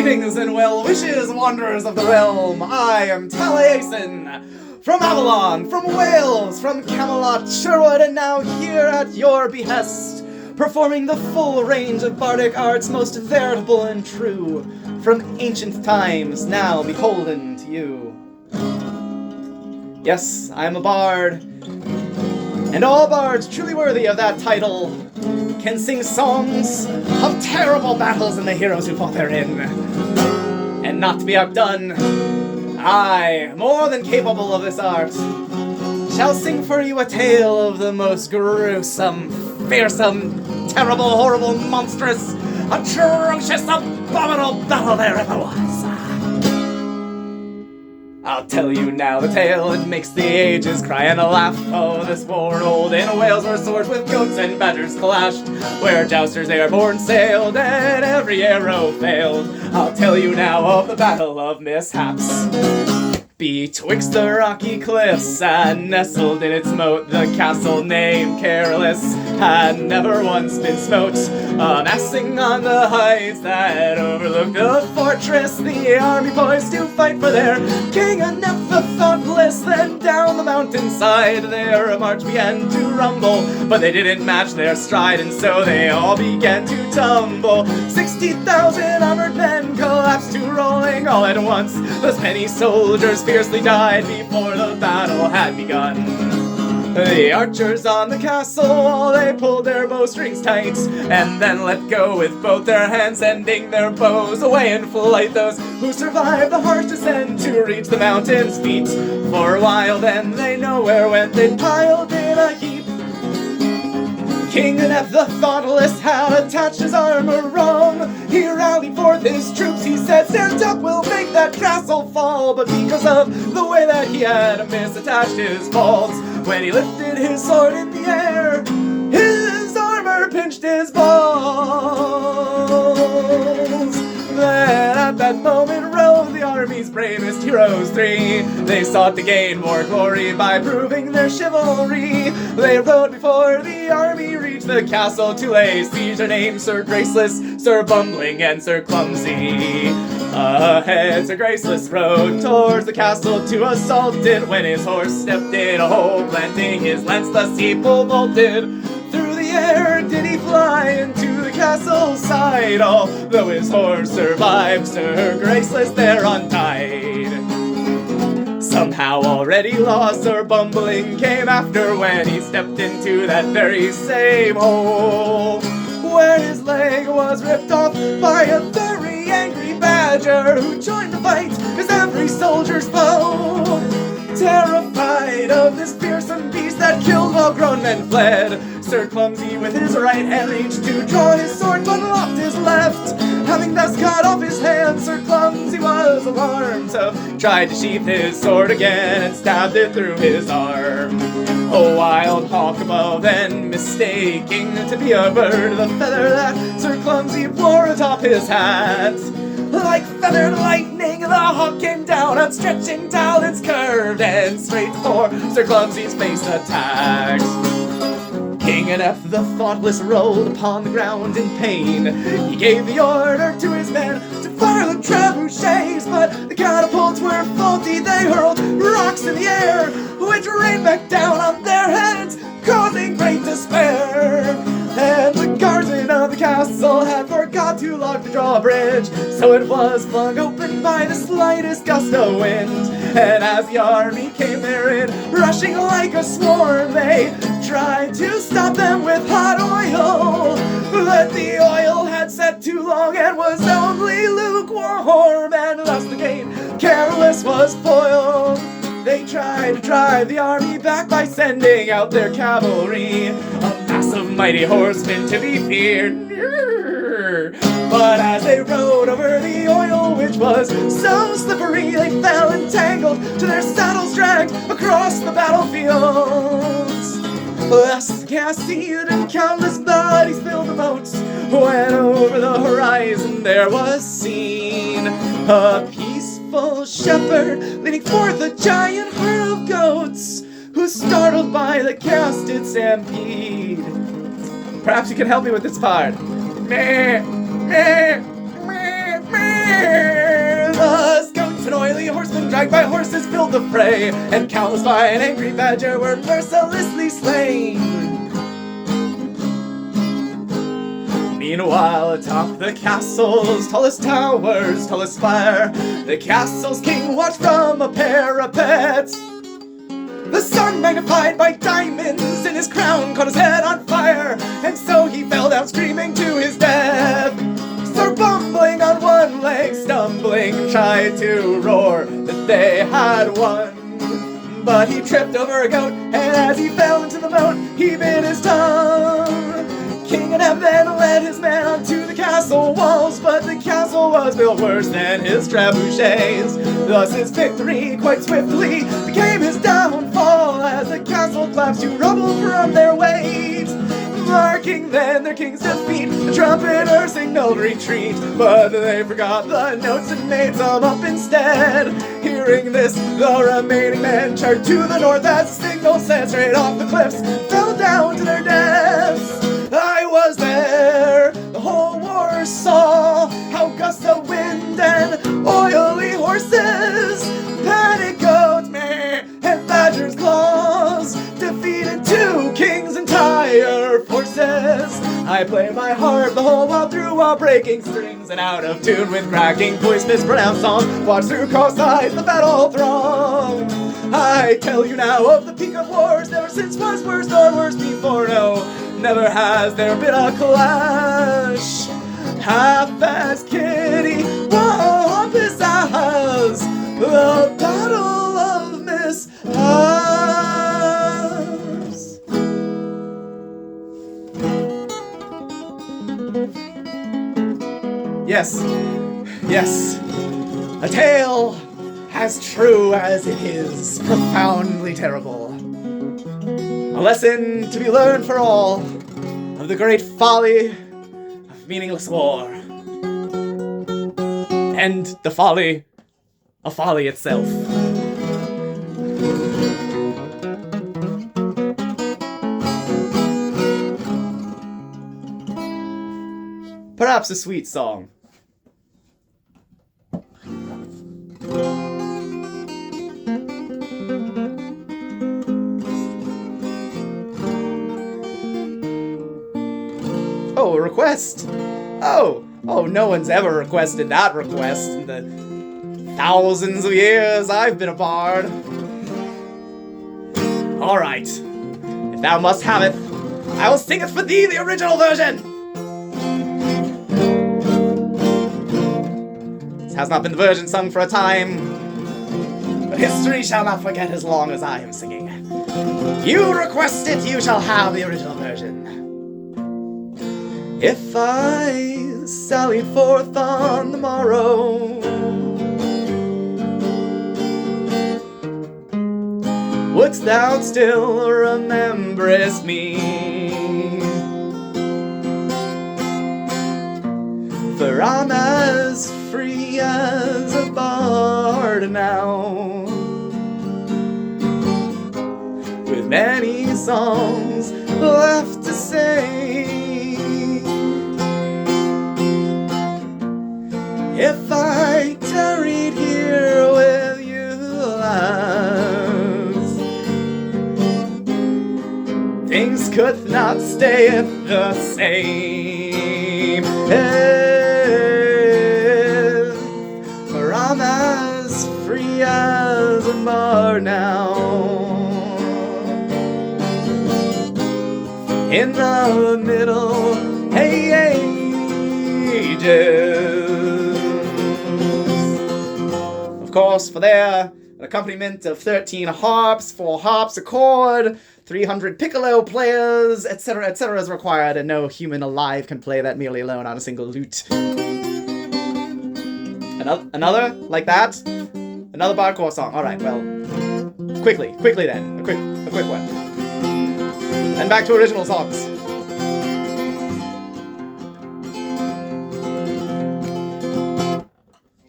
Greetings and well wishes, wanderers of the realm. I am Taliesin, from Avalon, from Wales, from Camelot, Sherwood, and now here at your behest, performing the full range of bardic arts, most veritable and true, from ancient times, now beholden to you. Yes, I am a bard, and all bards truly worthy of that title can sing songs of terrible battles and the heroes who fought therein. And not to be outdone, I, more than capable of this art, shall sing for you a tale of the most gruesome, fearsome, terrible, horrible, monstrous, atrocious, abominable battle there ever was. I'll tell you now the tale that makes the ages cry and laugh. Oh, this war old in Wales where swords with goats and badgers clashed, where jousters airborne sailed and every arrow failed. I'll tell you now of the battle of mishaps. Betwixt the rocky cliffs and nestled in its moat, the castle named Careless had never once been smote. Amassing on the heights that overlooked the fortress, the army poised to fight for their king and the thoughtless. Then down the mountainside their march began to rumble, but they didn't match their stride, and so they all began to tumble. 60,000 armored men collapsed to rolling all at once. Those many soldiers fiercely died before the battle had begun. The archers on the castle, they pulled their bowstrings tight, and then let go with both their hands, sending their bows away in flight. Those who survived the harsh descent to reach the mountain's feet, for a while then they nowhere went, they piled in a heap. King Inept the Thoughtless had attached his armor wrong. He rallied forth his troops, he said, "Stand up, we'll make that castle fall." But because of the way that he had misattached his faults, when he lifted his sword in the air, his armor pinched his balls. Then at that moment rode the army's bravest heroes three. They sought to gain more glory by proving their chivalry. They rode before the army reached the castle to lay siege. Their names Sir Graceless, Sir Bumbling, and Sir Clumsy. Ahead Sir Graceless rode towards the castle to assault it, when his horse stepped in a hole, planting his lance thus he pole vaulted. Through the air did he fly into the castle side, although his horse survived, Sir Graceless there untied. Somehow already lost, Sir Bumbling came after when he stepped into that very same hole, where his leg was ripped off by a very angry badger who joined the fight as every soldier's foe. Terrified of this fearsome beast that killed while grown men fled, Sir Clumsy with his right hand reached to draw his sword, but locked his left. Having thus cut off his hand, Sir Clumsy was alarmed, so tried to sheath his sword again and stabbed it through his arm. A wild hawk above, and mistaking to be a bird, the feather that Sir Clumsy wore atop his hat. Like feathered lightning, the hawk came down, outstretching talons curved, and straight for Sir Clumsy's face attacked. King Inept the Thoughtless rolled upon the ground in pain. He gave the order to his men to fire the trebuchets, but the catapults were faulty. They hurled rocks in the air, which rained back down on their heads, causing great despair. And the garrison of the castle had forgot to lock the drawbridge, so it was flung open by the slightest gust of wind. And as the army came therein, rushing like a swarm, they tried to stop them with hot oil, but the oil had set too long and was only lukewarm, and thus the game Careless was foiled. They tried to drive the army back by sending out their cavalry, a mass of mighty horsemen to be feared. But as they rode over the oil, which was so slippery, they fell entangled to their saddles, dragged across the battlefields. Thus Cassian and countless bodies filled the boats, when over the horizon there was seen a peaceful shepherd leading forth a giant herd of goats, who startled by the casted stampede. Perhaps you can help me with this part. Meh, meh, meh, meh. dragged by horses filled the fray, and countless by an angry badger were mercilessly slain. Meanwhile, atop the castle's tallest towers, tallest spire, the castle's king watched from a parapet. The sun, magnified by diamonds in his crown, caught his head on fire, and so he fell down screaming to his death. So bumbling on one leg, stumbling, tried to roar that they had won. But he tripped over a goat, and as he fell into the moat, he bit his tongue. King in heaven led his men onto the castle walls, but the castle was built worse than his trebuchets. Thus his victory quite swiftly became his downfall, as the castle collapsed to rubble from their weight. Marking then their king's defeat, the trumpeter signaled retreat, but they forgot the notes and made some up instead. Hearing this, the remaining men charged to the north as the signal said, straight off the cliffs, fell down to their deaths. I was there, the whole war saw how gusts of wind and oily horses, panic goats, meh, and badger's claws defeated two kings' entire forces. I played my harp the whole while through, while breaking strings and out of tune with cracking voice, mispronounced song. Watch through crossed eyes the battle throng. I tell you now of the peak of wars, never since was worse nor worse before, no. Never has there been a clash half as kitty pompous as the Battle of Mishaps. Yes, yes, a tale as true as it is profoundly terrible. A lesson to be learned for all of the great folly of meaningless war. And the folly of folly itself. Perhaps a sweet song. Oh, a request! Oh, no one's ever requested that request in the thousands of years I've been a bard. Alright, if thou must have it, I will sing it for thee, the original version! This has not been the version sung for a time, but history shall not forget as long as I am singing. You request it, you shall have the original version. If I sally forth on the morrow, wouldst thou still rememberest me? For I'm as free as a bard now, with many songs left to sing. If I tarried here with you, lads, things could not stay the same. For I'm as free as a bard now, in the Middle Ages. Of course, for there, an accompaniment of 13 harps, 4 harpsichord, 300 piccolo players, etc., is required, and no human alive can play that merely alone on a single lute. Another? Like that? Another bardcore song. Alright, well, quickly then. A quick one. And back to original songs.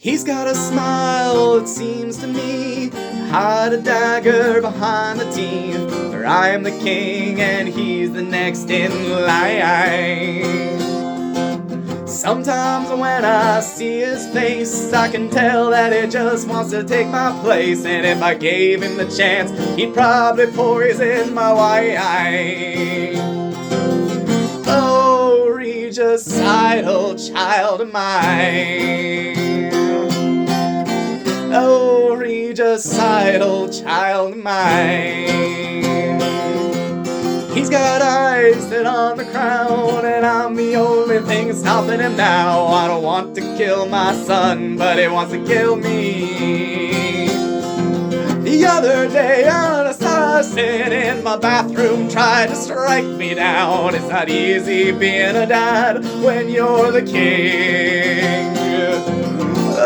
He's got a smile, it seems to me, hide a dagger behind the teeth. For I am the king and he's the next in line. Sometimes when I see his face, I can tell that it just wants to take my place. And if I gave him the chance, he'd probably poison my wine. Oh, regicidal child of mine. Oh, regicidal child of mine. He's got eyes set on the crown, and I'm the only thing stopping him now. I don't want to kill my son, but he wants to kill me. The other day, an assassin in my bathroom tried to strike me down. It's not easy being a dad when you're the king.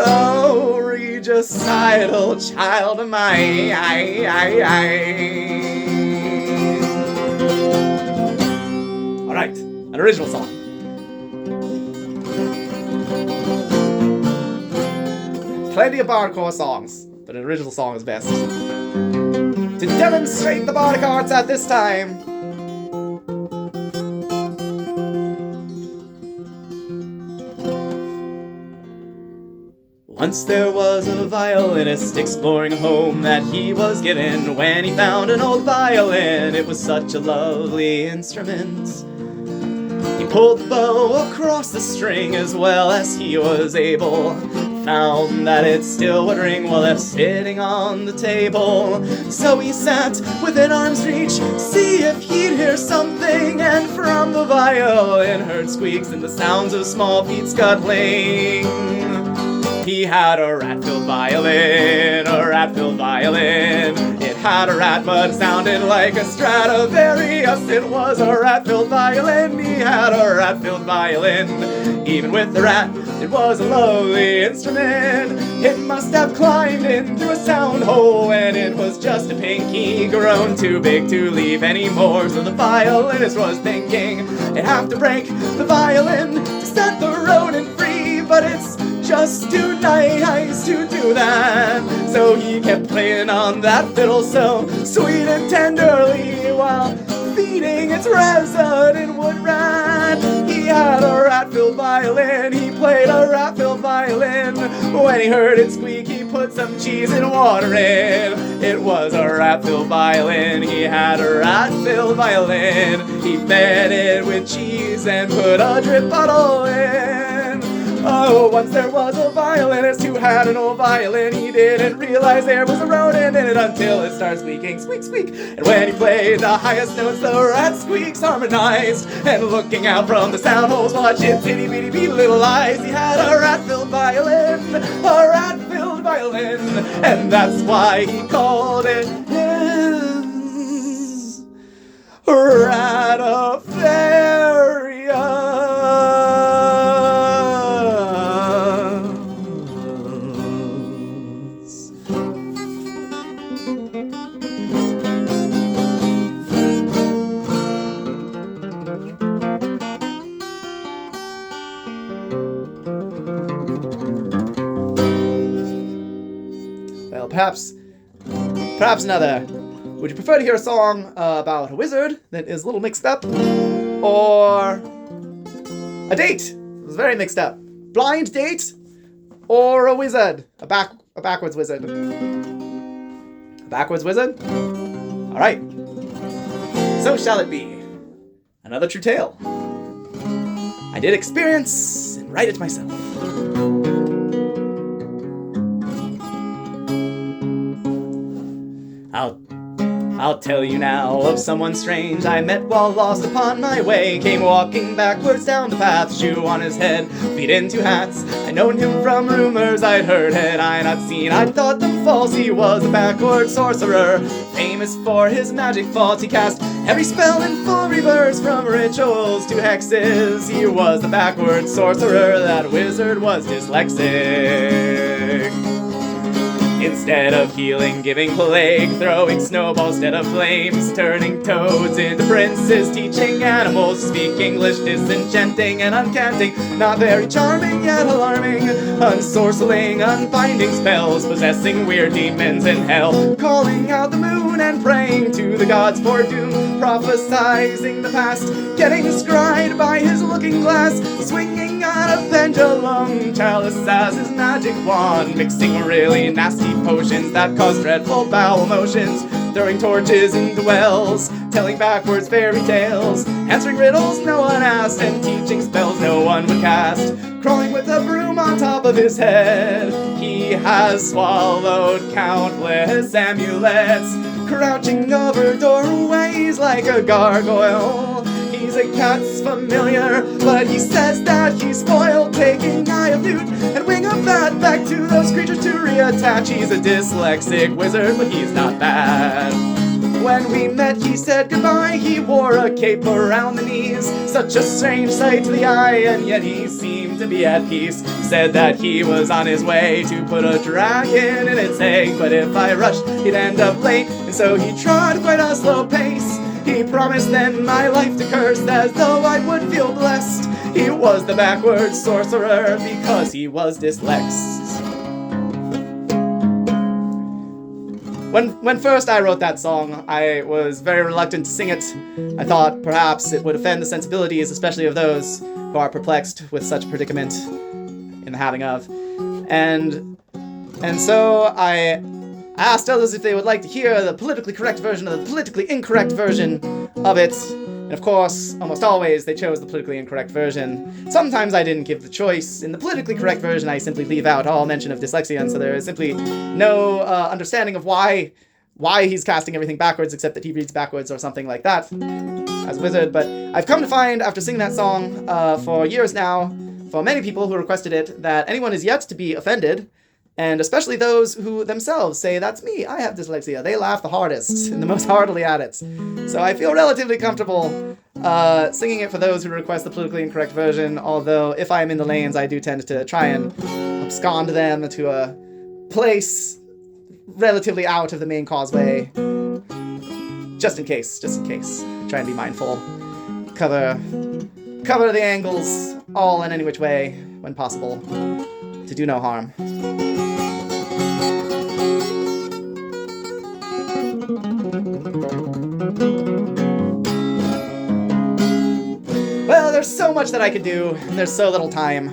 Oh, regicidal child of mine. Alright, an original song. Plenty of bardcore songs, but an original song is best. To demonstrate the bardic arts at this time, once there was a violinist exploring a home that he was given. When he found an old violin, it was such a lovely instrument. He pulled the bow across the string as well as he was able. Found that it still would ring while left sitting on the table. So he sat within arm's reach, see if he'd hear something. And from the violin heard squeaks and the sounds of small feet scuttling. He had a rat-filled violin, a rat-filled violin. It had a rat, but it sounded like a Stradivarius. It was a rat-filled violin. He had a rat-filled violin. Even with the rat, it was a lovely instrument. It must have climbed in through a sound hole, and it was just a pinky grown too big to leave anymore. So the violinist was thinking, it'd have to break the violin to set the rodent free, but it's just too nice to do that. So he kept playing on that fiddle so sweet and tenderly while feeding its resident wood rat. He had a rat-filled violin, he played a rat-filled violin. When he heard it squeak, he put some cheese and water in. It was a rat-filled violin, he had a rat-filled violin. He fed it with cheese and put a drip bottle in. Oh, once there was a violinist who had an old violin. He didn't realize there was a rodent in it until it started squeaking, squeak, squeak. And when he played the highest notes, the rat squeaks harmonized. And looking out from the sound holes, watch its itty bitty bitty little eyes. He had a rat-filled violin, a rat-filled violin. And that's why he called it his Ratafaria. Well, perhaps another. Would you prefer to hear a song about a wizard that is a little mixed up? Or a date? It was very mixed up. Blind date? Or a wizard? A backwards wizard? A backwards wizard? Alright. So shall it be. Another true tale. I did experience and write it myself. I'll tell you now of someone strange I met while lost upon my way. Came walking backwards down the path, shoe on his head, feet into hats. I known him from rumors I'd heard, had I not seen, I'd thought them false. He was a backward sorcerer, famous for his magic faults. He cast every spell in full reverse, from rituals to hexes. He was the backward sorcerer, that wizard was dyslexic. Instead of healing, giving plague, throwing snowballs instead of flames, turning toads into princes, teaching animals to speak English, disenchanting and uncanting, not very charming yet alarming. unsorceling, unbinding spells, possessing weird demons in hell, calling out the moon and praying to the gods for doom, prophesizing the past, getting scryed by his looking glass, swinging on a pendulum, chalice as his magic wand, mixing really nasty potions that cause dreadful bowel motions, throwing torches into wells, telling backwards fairy tales, answering riddles no one asked, and teaching spells no one would cast, crawling with a broom on top of his head. He has swallowed countless amulets, crouching over doorways like a gargoyle. He's a cat's familiar, but he says that he's spoiled, taking eye of newt and wing of bat back to those creatures to reattach. He's a dyslexic wizard, but he's not bad. When we met, he said goodbye. He wore a cape around the knees, such a strange sight to the eye, and yet he seemed to be at peace. Said that he was on his way to put a dragon in its egg, but if I rushed, he'd end up late, and so he trod quite a slow pace. He promised then my life to curse, as though I would feel blessed. He was the backwards sorcerer because he was dyslexic. When first I wrote that song, I was very reluctant to sing it. I thought perhaps it would offend the sensibilities, especially of those who are perplexed with such predicament in the having of. And so I asked others if they would like to hear the politically correct version of the politically incorrect version of it. And of course, almost always they chose the politically incorrect version. Sometimes I didn't give the choice. In the politically correct version, I simply leave out all mention of dyslexia, and so there is simply no understanding of why he's casting everything backwards, except that he reads backwards or something like that as a wizard. But I've come to find, after singing that song for years now, for many people who requested it, that anyone is yet to be offended, and especially those who themselves say, "That's me, I have dyslexia." They laugh the hardest and the most heartily at it. So I feel relatively comfortable singing it for those who request the politically incorrect version, although if I am in the lanes, I do tend to try and abscond them to a place relatively out of the main causeway. Just in case. Try and be mindful. Cover the angles all in any which way when possible, to do no harm. Well, there's so much that I could do, and there's so little time.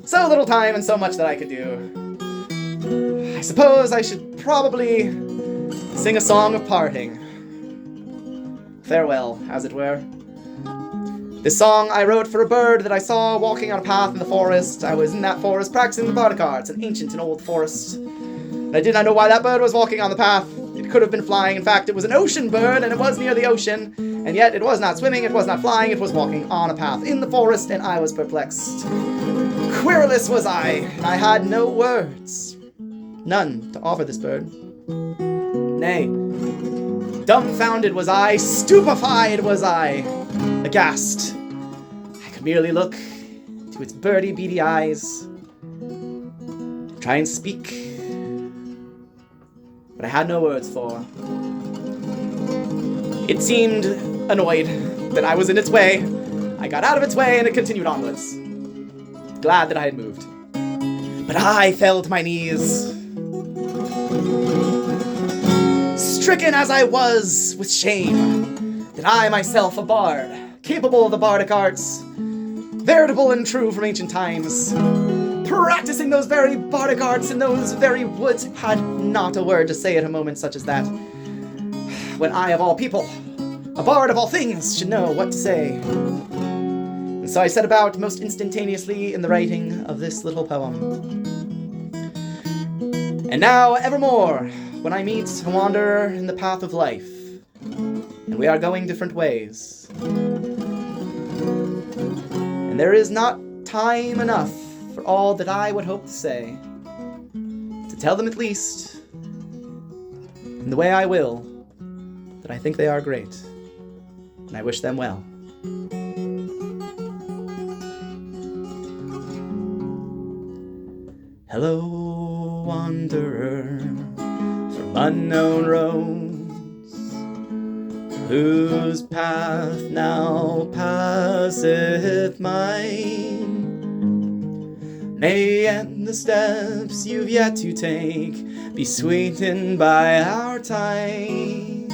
So little time and so much that I could do. I suppose I should probably sing a song of parting. Farewell, as it were. This song I wrote for a bird that I saw walking on a path in the forest. I was in that forest practicing the Bardic arts, an ancient and old forest. And I did not know why that bird was walking on the path. It could have been flying. In fact, it was an ocean bird, and it was near the ocean. And yet it was not swimming, it was not flying, it was walking on a path in the forest, and I was perplexed. Querulous was I, and I had no words. None to offer this bird. Nay, dumbfounded was I, stupefied was I, aghast. I could merely look into its birdy beady eyes, try and speak, but I had no words for. It seemed annoyed that I was in its way. I got out of its way and it continued onwards. Glad that I had moved. But I fell to my knees. Stricken as I was with shame, that I myself a bard, capable of the bardic arts, veritable and true from ancient times, practicing those very bardic arts in those very woods, had not a word to say at a moment such as that, when I of all people, a bard of all things, should know what to say. And so I set about most instantaneously in the writing of this little poem. And now, evermore, when I meet a wanderer in the path of life, and we are going different ways, and there is not time enough for all that I would hope to say, to tell them at least, in the way I will, that I think they are great, and I wish them well. Hello, wanderer, from unknown roads, whose path now passeth mine. May and the steps you've yet to take be sweetened by our time,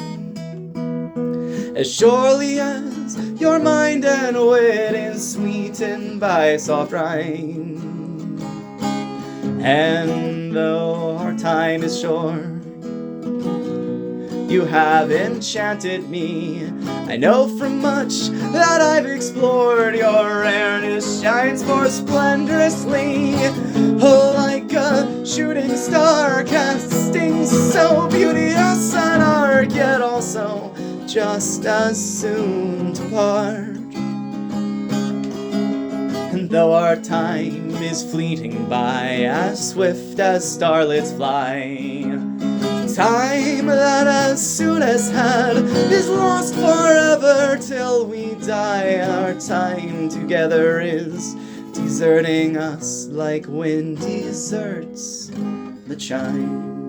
as surely as your mind and wit is sweetened by soft rhyme. And though our time is short, you have enchanted me. I know from much that I've explored, your rareness shines more splendorously, like a shooting star, casting so beauteous an arc, yet also just as soon to part. And though our time is fleeting by, as swift as starlets fly, time that as soon as had is lost forever till we die. Our time together is deserting us like wind deserts the chime.